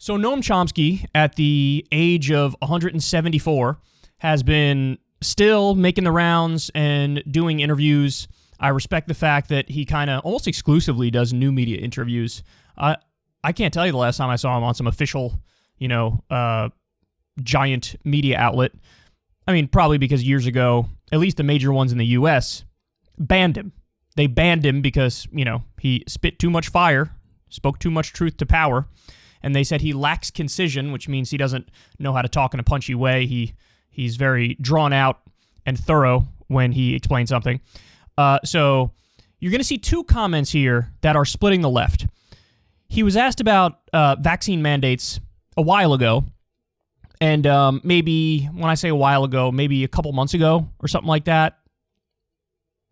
So Noam Chomsky, at the age of 174, has been still making the rounds and doing interviews. I respect the fact that he kind of almost exclusively does new media interviews. I can't tell you the last time I saw him on some official, giant media outlet. I mean, probably because years ago, at least the major ones in the U.S., banned him. They banned him because, he spit too much fire, spoke too much truth to power, and they said he lacks concision, which means he doesn't know how to talk in a punchy way. He's very drawn out and thorough when he explains something. So you're going to see two comments here that are splitting the left. He was asked about vaccine mandates a while ago, and maybe, when I say a while ago, maybe a couple months ago or something like that.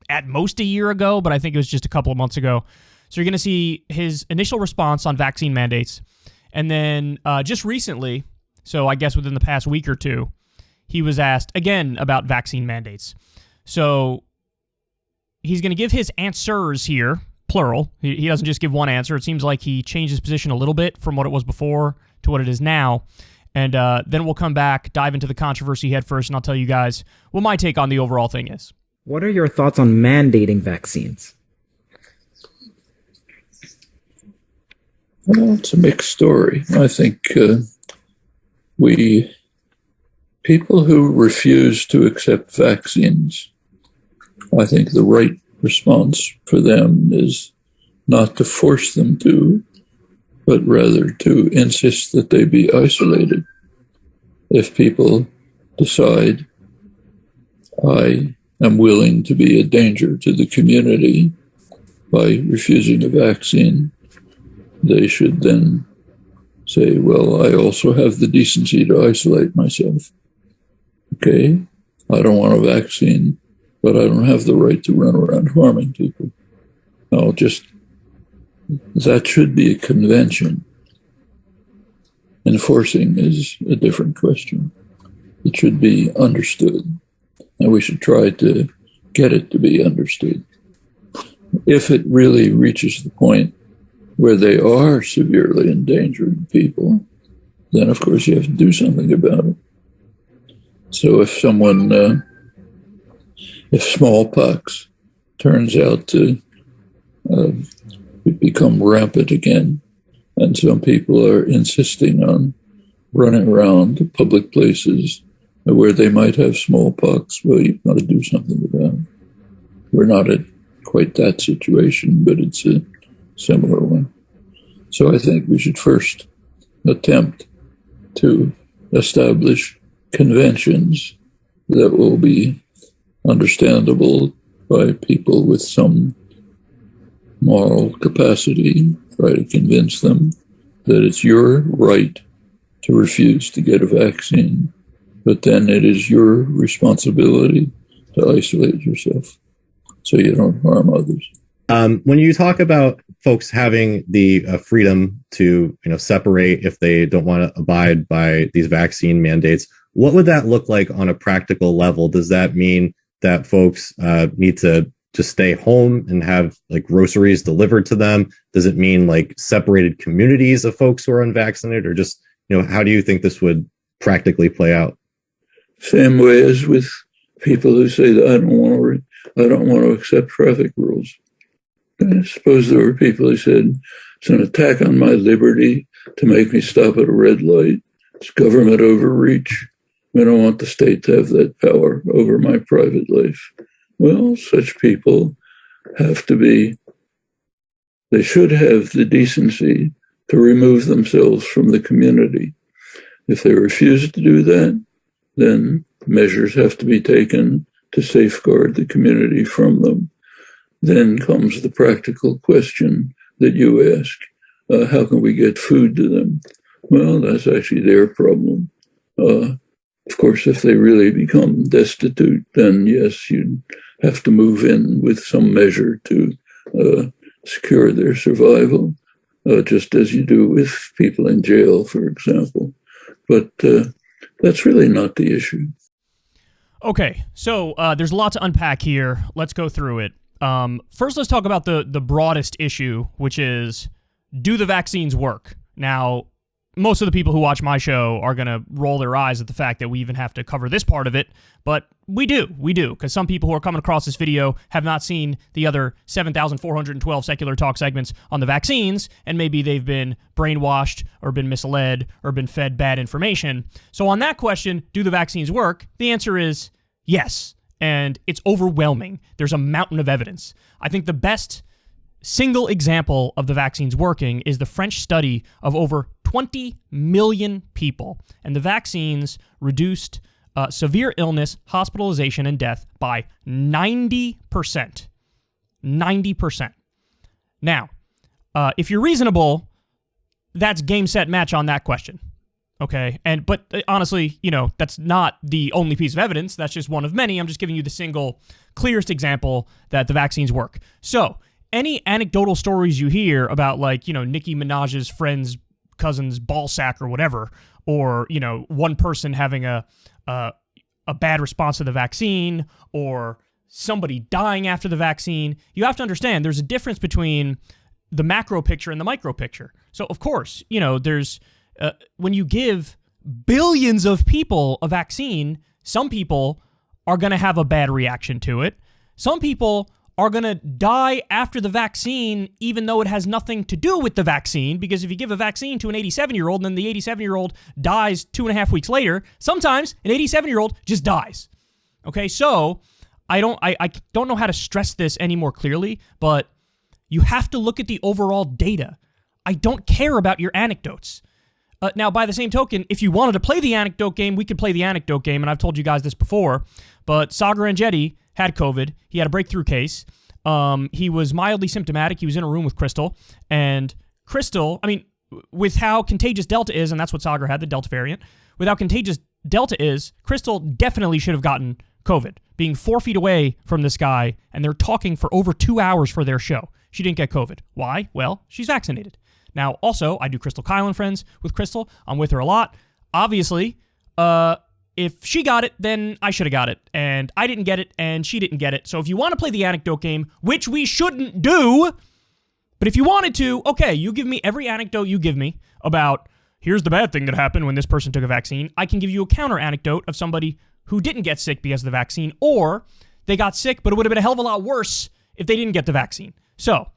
At most a year ago, but I think it was just a couple of months ago. So you're going to see his initial response on vaccine mandates. And then just recently, so I guess within the past week or two, he was asked again about vaccine mandates. So he's going to give his answers here, plural. He doesn't just give one answer. It seems like he changed his position a little bit from what it was before to what it is now. And then we'll come back, dive into the controversy head first, and I'll tell you guys what my take on the overall thing is. What are your thoughts on mandating vaccines? Well, it's a mixed story. I think people who refuse to accept vaccines, I think the right response for them is not to force them to, but rather to insist that they be isolated. If people decide, I am willing to be a danger to the community by refusing a vaccine, they should then say, well, I also have the decency to isolate myself. Okay, I don't want a vaccine, but I don't have the right to run around harming people. That should be a convention. Enforcing is a different question. It should be understood, and we should try to get it to be understood. If it really reaches the point where they are severely endangering people, then of course you have to do something about it. So if smallpox turns out to become rampant again, and some people are insisting on running around public places where they might have smallpox, well, you've got to do something about it. We're not at quite that situation, but it's a similar one. So I think we should first attempt to establish conventions that will be understandable by people with some moral capacity, try to convince them that it's your right to refuse to get a vaccine, but then it is your responsibility to isolate yourself so you don't harm others. When you talk about folks having the freedom to, separate if they don't want to abide by these vaccine mandates, what would that look like on a practical level? Does that mean that folks need to just stay home and have groceries delivered to them? Does it mean separated communities of folks who are unvaccinated, or just, how do you think this would practically play out? Same way as with people who say that I don't want to accept traffic rules. I suppose there were people who said, it's an attack on my liberty to make me stop at a red light. It's government overreach. We don't want the state to have that power over my private life. Well, such people they should have the decency to remove themselves from the community. If they refuse to do that, then measures have to be taken to safeguard the community from them. Then comes the practical question that you ask, how can we get food to them? Well, that's actually their problem. Of course, if they really become destitute, then yes, you'd have to move in with some measure to secure their survival, just as you do with people in jail, for example. But that's really not the issue. Okay, so there's a lot to unpack here. Let's go through it. First, let's talk about the broadest issue, which is, do the vaccines work? Now, most of the people who watch my show are going to roll their eyes at the fact that we even have to cover this part of it, but we do, because some people who are coming across this video have not seen the other 7,412 Secular Talk segments on the vaccines, and maybe they've been brainwashed or been misled or been fed bad information. So on that question, do the vaccines work? The answer is yes, and it's overwhelming. There's a mountain of evidence. I think the best single example of the vaccines working is the French study of over 20 million people, and the vaccines reduced severe illness, hospitalization, and death by 90%. 90%. Now, if you're reasonable, that's game, set, match on that question. Okay, but honestly, that's not the only piece of evidence. That's just one of many. I'm just giving you the single clearest example that the vaccines work. So, any anecdotal stories you hear about, like, Nicki Minaj's friend's cousin's ball sack or whatever, or, one person having a bad response to the vaccine, or somebody dying after the vaccine, you have to understand there's a difference between the macro picture and the micro picture. So, of course, there's when you give billions of people a vaccine, some people are going to have a bad reaction to it. Some people are going to die after the vaccine, even though it has nothing to do with the vaccine, because if you give a vaccine to an 87-year-old and then the 87-year-old dies 2.5 weeks later, sometimes an 87-year-old just dies. Okay, so I don't know how to stress this any more clearly, but you have to look at the overall data. I don't care about your anecdotes. Now, by the same token, if you wanted to play the anecdote game, we could play the anecdote game, and I've told you guys this before, but Sagar Enjeti had COVID. He had a breakthrough case. He was mildly symptomatic. He was in a room with Crystal. And Crystal, with how contagious Delta is, and that's what Sagar had, the Delta variant, with how contagious Delta is, Crystal definitely should have gotten COVID, being 4 feet away from this guy, and they're talking for over 2 hours for their show. She didn't get COVID. Why? Well, she's vaccinated. Now, also, I do Crystal Kyle and Friends with Crystal. I'm with her a lot. Obviously, if she got it, then I should have got it. And I didn't get it, and she didn't get it. So if you want to play the anecdote game, which we shouldn't do, but if you wanted to, okay, you give me every anecdote you give me about, here's the bad thing that happened when this person took a vaccine. I can give you a counter anecdote of somebody who didn't get sick because of the vaccine, or they got sick, but it would have been a hell of a lot worse if they didn't get the vaccine. So,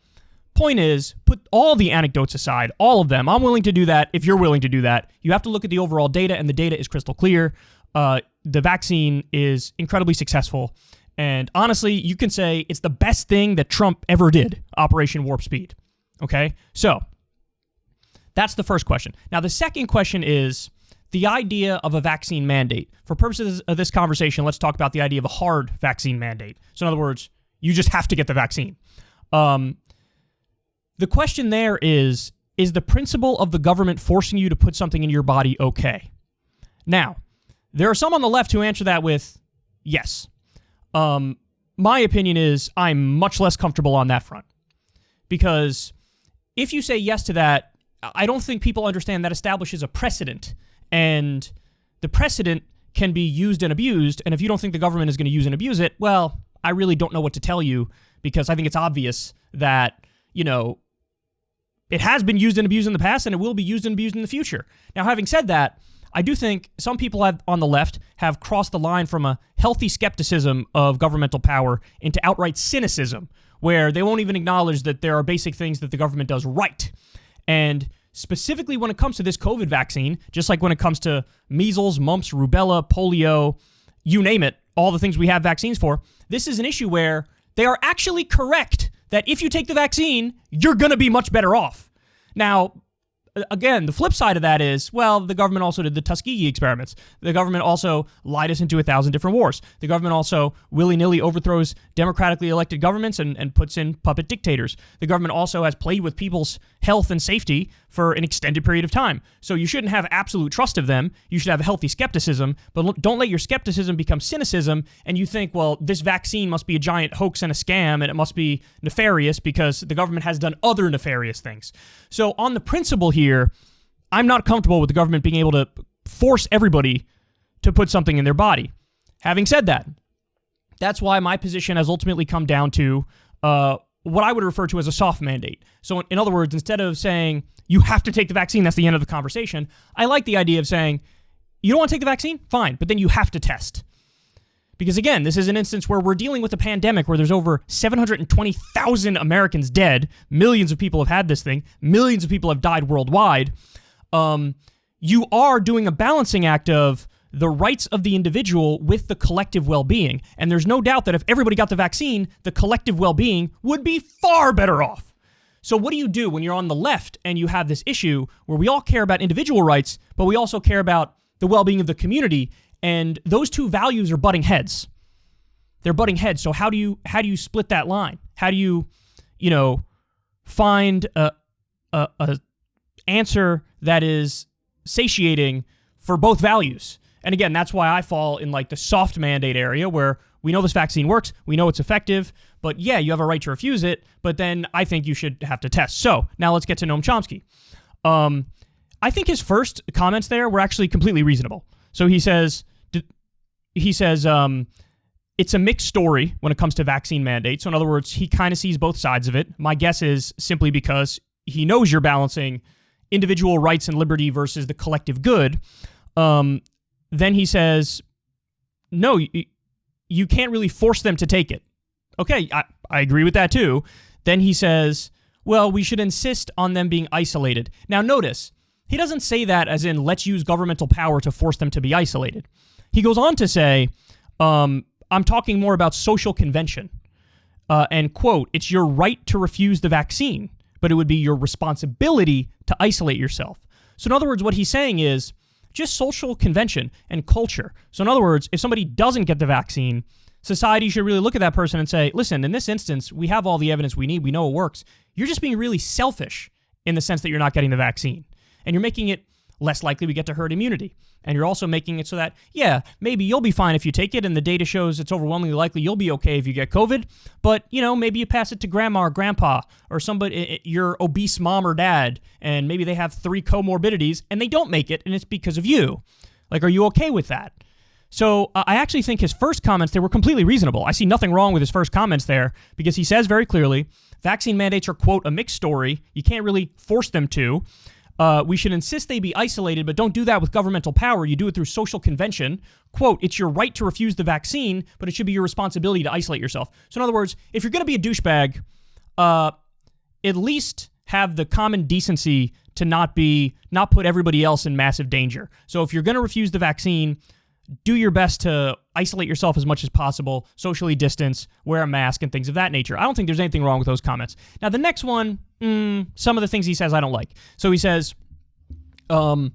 point is, put all the anecdotes aside, all of them. I'm willing to do that if you're willing to do that. You have to look at the overall data, and the data is crystal clear. The vaccine is incredibly successful. And honestly, you can say it's the best thing that Trump ever did, Operation Warp Speed. Okay? So, that's the first question. Now, the second question is the idea of a vaccine mandate. For purposes of this conversation, let's talk about the idea of a hard vaccine mandate. So, in other words, you just have to get the vaccine. The question there is the principle of the government forcing you to put something in your body okay? Now, there are some on the left who answer that with yes. My opinion is I'm much less comfortable on that front. Because if you say yes to that, I don't think people understand that establishes a precedent. And the precedent can be used and abused. And if you don't think the government is going to use and abuse it, well, I really don't know what to tell you, because I think it's obvious that, it has been used and abused in the past, and it will be used and abused in the future. Now, having said that, I do think some people on the left have crossed the line from a healthy skepticism of governmental power into outright cynicism, where they won't even acknowledge that there are basic things that the government does right. And specifically when it comes to this COVID vaccine, just like when it comes to measles, mumps, rubella, polio, you name it, all the things we have vaccines for, this is an issue where they are actually correct that if you take the vaccine, you're going to be much better off. Now, again, the flip side of that is, well, the government also did the Tuskegee experiments. The government also lied us into 1,000 different wars. The government also willy-nilly overthrows democratically elected governments and puts in puppet dictators. The government also has played with people's health and safety for an extended period of time. So you shouldn't have absolute trust of them. You should have a healthy skepticism, but don't let your skepticism become cynicism and you think, well, this vaccine must be a giant hoax and a scam and it must be nefarious because the government has done other nefarious things. So on the principle here, I'm not comfortable with the government being able to force everybody to put something in their body. Having said that, that's why my position has ultimately come down to what I would refer to as a soft mandate. So in other words, instead of saying you have to take the vaccine, that's the end of the conversation, I like the idea of saying you don't want to take the vaccine? Fine, but then you have to test. Because again, this is an instance where we're dealing with a pandemic where there's over 720,000 Americans dead. Millions of people have had this thing. Millions of people have died worldwide. You are doing a balancing act of the rights of the individual with the collective well-being. And there's no doubt that if everybody got the vaccine, the collective well-being would be far better off. So what do you do when you're on the left and you have this issue where we all care about individual rights, but we also care about the well-being of the community? And those two values are butting heads. They're butting heads. So how do you split that line? How do you find a answer that is satiating for both values? And again, that's why I fall in like the soft mandate area where we know this vaccine works, we know it's effective, but yeah, you have a right to refuse it, but then I think you should have to test. So now let's get to Noam Chomsky. I think his first comments there were actually completely reasonable. So he says, it's a mixed story when it comes to vaccine mandates. So in other words, he kind of sees both sides of it. My guess is simply because he knows you're balancing individual rights and liberty versus the collective good. Then he says, no, you can't really force them to take it. Okay, I agree with that too. Then he says, well, we should insist on them being isolated. Now notice, he doesn't say that as in let's use governmental power to force them to be isolated. He goes on to say, I'm talking more about social convention. And quote, it's your right to refuse the vaccine, but it would be your responsibility to isolate yourself. So in other words, what he's saying is just social convention and culture. So in other words, if somebody doesn't get the vaccine, society should really look at that person and say, listen, in this instance, we have all the evidence we need. We know it works. You're just being really selfish in the sense that you're not getting the vaccine. And you're making it less likely we get to herd immunity. And you're also making it so that, yeah, maybe you'll be fine if you take it, and the data shows it's overwhelmingly likely you'll be okay if you get COVID, but, maybe you pass it to grandma or grandpa or somebody, your obese mom or dad, and maybe they have 3 comorbidities, and they don't make it, and it's because of you. Like, are you okay with that? So I actually think his first comments, they were completely reasonable. I see nothing wrong with his first comments there, because he says very clearly, vaccine mandates are, quote, a mixed story. You can't really force them to. We should insist they be isolated, but don't do that with governmental power. You do it through social convention. Quote, it's your right to refuse the vaccine, but it should be your responsibility to isolate yourself. So in other words, if you're going to be a douchebag, at least have the common decency to not put everybody else in massive danger. So if you're going to refuse the vaccine, do your best to isolate yourself as much as possible, socially distance, wear a mask, and things of that nature. I don't think there's anything wrong with those comments. Now, the next one, some of the things he says I don't like. So he says, when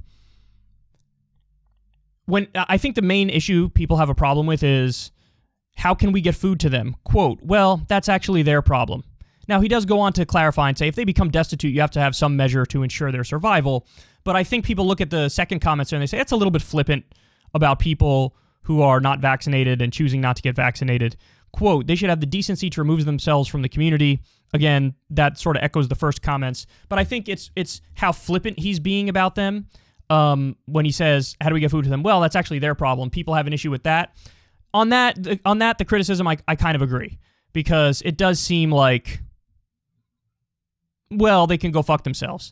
I think the main issue people have a problem with is, how can we get food to them? Quote, well, that's actually their problem. Now, he does go on to clarify and say, if they become destitute, you have to have some measure to ensure their survival. But I think people look at the second comments and they say, that's a little bit flippant about people who are not vaccinated and choosing not to get vaccinated. Quote, they should have the decency to remove themselves from the community. Again, that sort of echoes the first comments. But I think it's how flippant he's being about them when he says, how do we get food to them? Well, that's actually their problem. People have an issue with that. On that, the criticism, I kind of agree. Because it does seem like, well, they can go fuck themselves.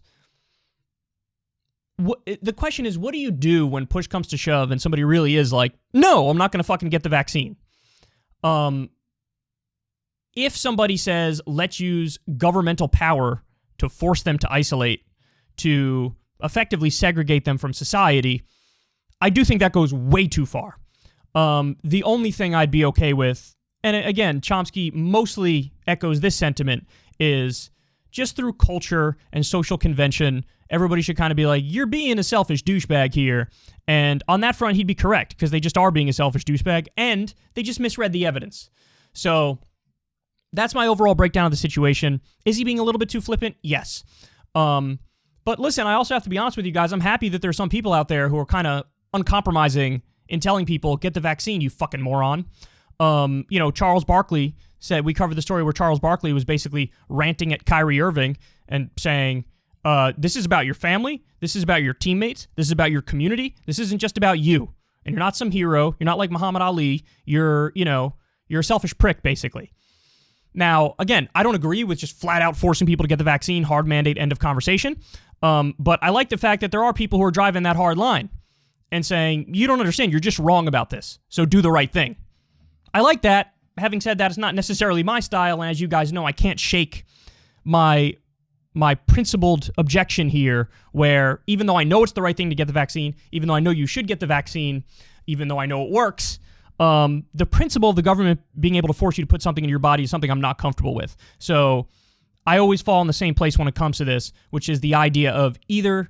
The question is, what do you do when push comes to shove and somebody really is like, no, I'm not going to fucking get the vaccine? If somebody says, let's use governmental power to force them to isolate, to effectively segregate them from society, I do think that goes way too far. The only thing I'd be okay with, and again, Chomsky mostly echoes this sentiment, is just through culture and social convention, everybody should kind of be like, you're being a selfish douchebag here. And on that front, he'd be correct, because they just are being a selfish douchebag, and they just misread the evidence. So that's my overall breakdown of the situation. Is he being a little bit too flippant? Yes. But listen, I also have to be honest with you guys. I'm happy that there's some people out there who are kind of uncompromising in telling people, get the vaccine, you fucking moron. Charles Barkley said, we covered the story where Charles Barkley was basically ranting at Kyrie Irving and saying, this is about your family, this is about your teammates, this is about your community, this isn't just about you. And you're not some hero, you're not like Muhammad Ali, you're a selfish prick, basically. Now, again, I don't agree with just flat out forcing people to get the vaccine, hard mandate, end of conversation. But I like the fact that there are people who are driving that hard line and saying, you don't understand, you're just wrong about this, so do the right thing. I like that. Having said that, it's not necessarily my style, and as you guys know, I can't shake my principled objection here, where even though I know it's the right thing to get the vaccine, even though I know you should get the vaccine, even though I know it works, the principle of the government being able to force you to put something in your body is something I'm not comfortable with. So I always fall in the same place when it comes to this, which is the idea of either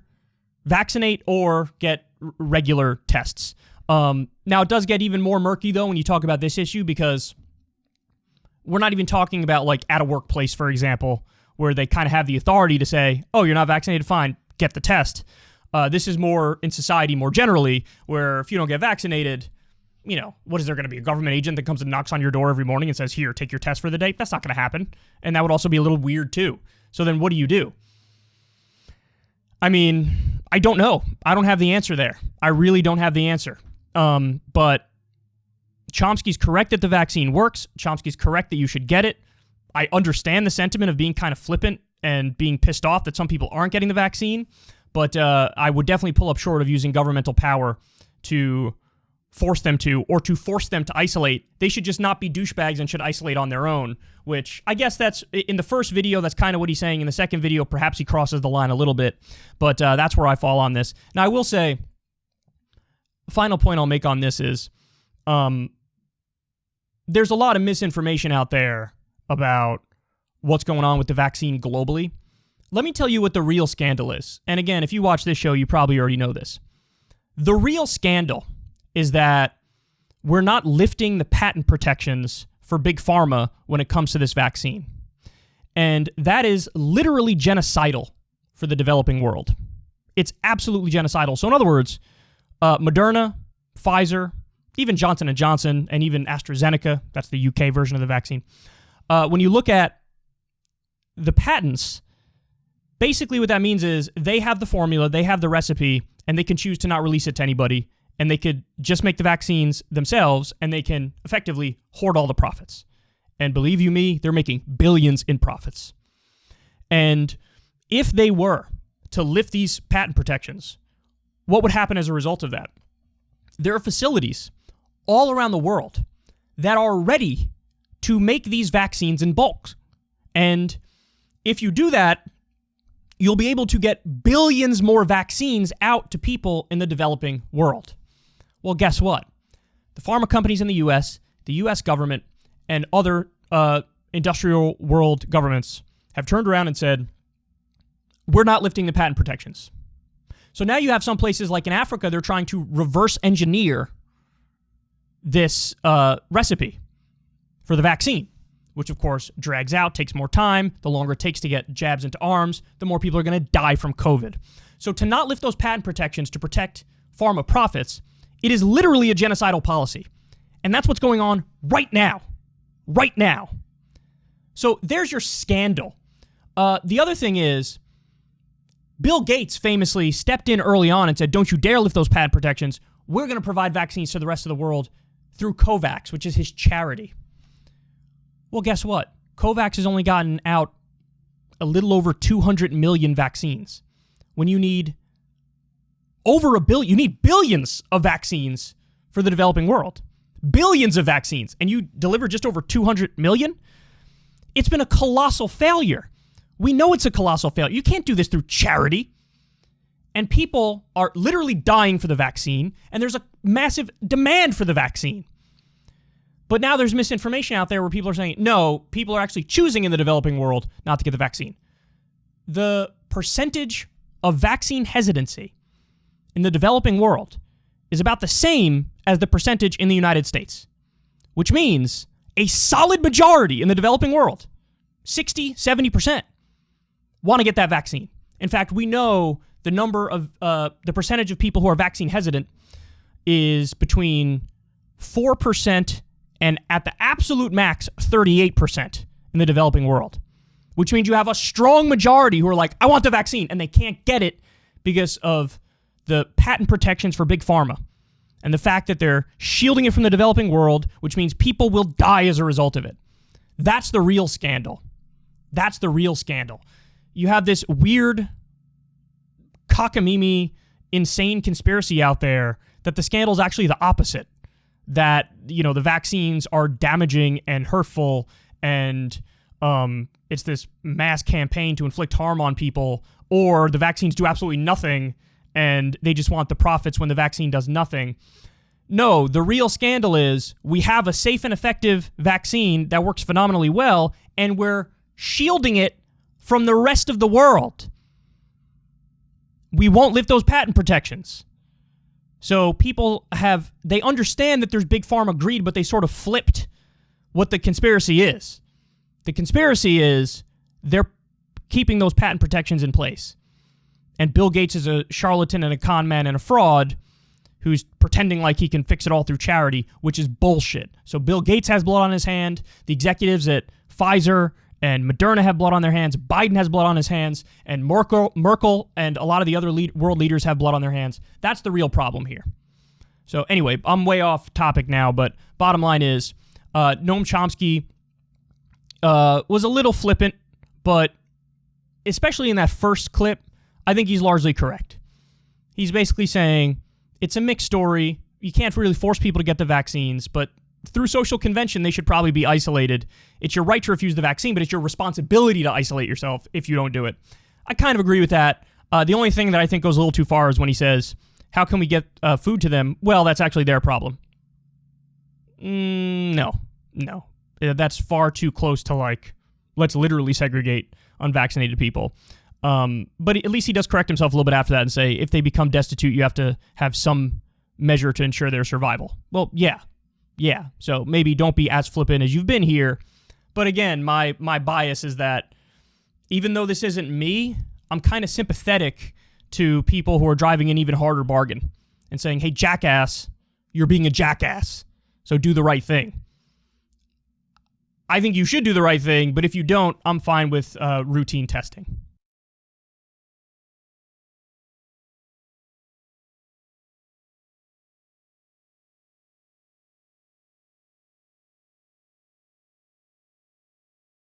vaccinate or get regular tests. Now, it does get even more murky, though, when you talk about this issue, because we're not even talking about, like, at a workplace, for example, where they kind of have the authority to say, oh, you're not vaccinated, fine, get the test. This is more in society more generally, where if you don't get vaccinated, you know, what is there going to be? A government agent that comes and knocks on your door every morning and says, here, take your test for the day? That's not going to happen. And that would also be a little weird, too. So then what do you do? I mean, I don't know. I don't have the answer there. I really don't have the answer. But Chomsky's correct that the vaccine works. Chomsky's correct that you should get it. I understand the sentiment of being kind of flippant and being pissed off that some people aren't getting the vaccine, but I would definitely pull up short of using governmental power to force them to, or to force them to isolate. They should just not be douchebags and should isolate on their own, which I guess that's, in the first video, that's kind of what he's saying. In the second video, perhaps he crosses the line a little bit, but that's where I fall on this. Now, I will say, final point I'll make on this is, there's a lot of misinformation out there about what's going on with the vaccine globally. Let me tell you what the real scandal is. And again, if you watch this show, you probably already know this. The real scandal is that we're not lifting the patent protections for Big Pharma when it comes to this vaccine. And that is literally genocidal for the developing world. It's absolutely genocidal. So in other words, Moderna, Pfizer, even Johnson & Johnson, and even AstraZeneca, that's the UK version of the vaccine, when you look at the patents, basically what that means is they have the formula, they have the recipe, and they can choose to not release it to anybody, and they could just make the vaccines themselves, and they can effectively hoard all the profits. And believe you me, they're making billions in profits. And if they were to lift these patent protections, what would happen as a result of that? There are facilities all around the world that are ready to make these vaccines in bulk. And if you do that, you'll be able to get billions more vaccines out to people in the developing world. Well, guess what? The pharma companies in the U.S., the U.S. government, and other industrial world governments have turned around and said, we're not lifting the patent protections. So now you have some places like in Africa, they're trying to reverse engineer this recipe for the vaccine, which of course drags out, takes more time. The longer it takes to get jabs into arms, the more people are going to die from COVID. So to not lift those patent protections to protect pharma profits, it is literally a genocidal policy. And that's what's going on right now. Right now. So there's your scandal. The other thing is, Bill Gates famously stepped in early on and said, don't you dare lift those patent protections. We're going to provide vaccines to the rest of the world through COVAX, which is his charity. Well, guess what? COVAX has only gotten out a little over 200 million vaccines. When you need over a billion, you need billions of vaccines for the developing world. Billions of vaccines. And you deliver just over 200 million? It's been a colossal failure. We know it's a colossal failure. You can't do this through charity. And people are literally dying for the vaccine, and there's a massive demand for the vaccine. But now there's misinformation out there where people are saying, no, people are actually choosing in the developing world not to get the vaccine. The percentage of vaccine hesitancy in the developing world is about the same as the percentage in the United States, which means a solid majority in the developing world, 60, 70%, want to get that vaccine. In fact, we know the number of, the percentage of people who are vaccine hesitant is between 4% and at the absolute max, 38% in the developing world, which means you have a strong majority who are like, I want the vaccine, and they can't get it because of the patent protections for Big Pharma and the fact that they're shielding it from the developing world, which means people will die as a result of it. That's the real scandal. That's the real scandal. You have this weird, cockamamie, insane conspiracy out there that the scandal is actually the opposite. That, the vaccines are damaging and hurtful, and it's this mass campaign to inflict harm on people, or the vaccines do absolutely nothing and they just want the profits when the vaccine does nothing. No, the real scandal is we have a safe and effective vaccine that works phenomenally well, and we're shielding it from the rest of the world. We won't lift those patent protections. So people they understand that there's big pharma greed, but they sort of flipped what the conspiracy is. The conspiracy is they're keeping those patent protections in place. And Bill Gates is a charlatan and a con man and a fraud who's pretending like he can fix it all through charity, which is bullshit. So Bill Gates has blood on his hand. The executives at Pfizer and Moderna have blood on their hands. Biden has blood on his hands. And Merkel and a lot of the other world leaders have blood on their hands. That's the real problem here. So anyway, I'm way off topic now, but bottom line is Noam Chomsky was a little flippant, but especially in that first clip, I think he's largely correct. He's basically saying it's a mixed story. You can't really force people to get the vaccines, but through social convention, they should probably be isolated. It's your right to refuse the vaccine, but it's your responsibility to isolate yourself if you don't do it. I kind of agree with that. The only thing that I think goes a little too far is when he says, how can we get food to them? Well, that's actually their problem. No. That's far too close to let's literally segregate unvaccinated people. But at least he does correct himself a little bit after that and say, if they become destitute, you have to have some measure to ensure their survival. Well, yeah. So maybe don't be as flippant as you've been here. But again, my bias is that even though this isn't me, I'm kind of sympathetic to people who are driving an even harder bargain and saying, hey, jackass, you're being a jackass, so do the right thing. I think you should do the right thing, but if you don't, I'm fine with routine testing.